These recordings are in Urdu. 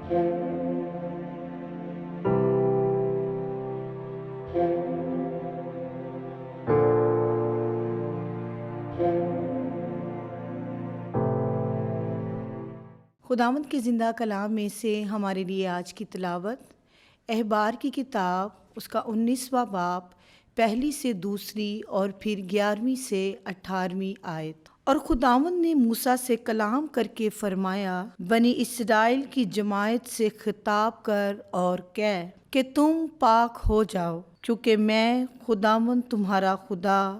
خداوند کے زندہ کلام میں سے ہمارے لیے آج کی تلاوت احبار کی کتاب اس کا 19واں باب پہلی سے دوسری اور پھر 11ویں سے 18ویں آیت۔ اور خداوند نے موسیٰ سے کلام کر کے فرمایا، بنی اسرائیل کی جماعت سے خطاب کر اور کہہ کہ تم پاک ہو جاؤ، کیونکہ میں خداوند تمہارا خدا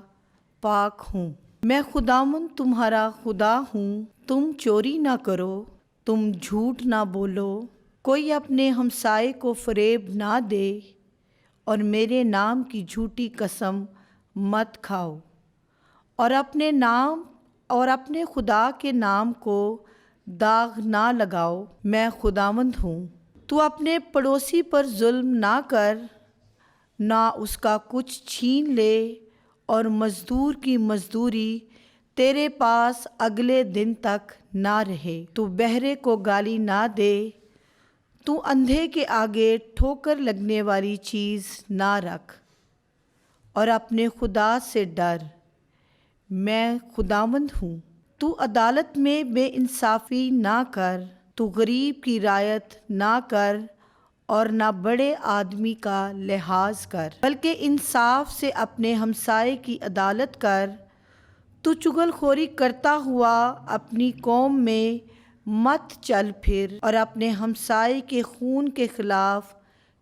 پاک ہوں۔ میں خداوند تمہارا خدا ہوں۔ تم چوری نہ کرو، تم جھوٹ نہ بولو، کوئی اپنے ہمسائے کو فریب نہ دے، اور میرے نام کی جھوٹی قسم مت کھاؤ، اور اپنے نام اور اپنے خدا کے نام کو داغ نہ لگاؤ۔ میں خداوند ہوں۔ تو اپنے پڑوسی پر ظلم نہ کر، نہ اس کا کچھ چھین لے، اور مزدور کی مزدوری تیرے پاس اگلے دن تک نہ رہے۔ تو بہرے کو گالی نہ دے، تو اندھے کے آگے ٹھوکر لگنے والی چیز نہ رکھ، اور اپنے خدا سے ڈر۔ میں خداوند ہوں۔ تو عدالت میں بے انصافی نہ کر، تو غریب کی رعایت نہ کر، اور نہ بڑے آدمی کا لحاظ کر، بلکہ انصاف سے اپنے ہمسائے کی عدالت کر۔ تو چغل خوری کرتا ہوا اپنی قوم میں مت چل پھر، اور اپنے ہمسائے کے خون کے خلاف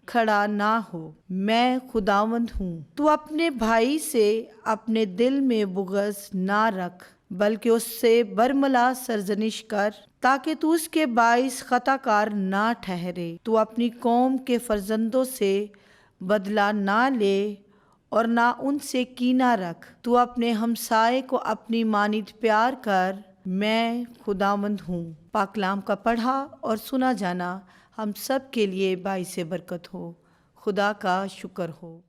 کھڑا نہ ہو۔ میں خداوند ہوں۔ تو اپنے بھائی سے اپنے دل میں بغض نہ رکھ، بلکہ اس سے برملا سرزنش کر، تاکہ تو اس کے باعث خطا کار نہ ٹھہرے۔ تو اپنی قوم کے فرزندوں سے بدلہ نہ لے، اور نہ ان سے کینہ رکھ۔ تو اپنے ہمسائے کو اپنی مانند پیار کر۔ میں خداوند ہوں۔ پاک کلام کا پڑھا اور سنا جانا ہم سب کے لیے باعث برکت ہو۔ خدا کا شکر ہو۔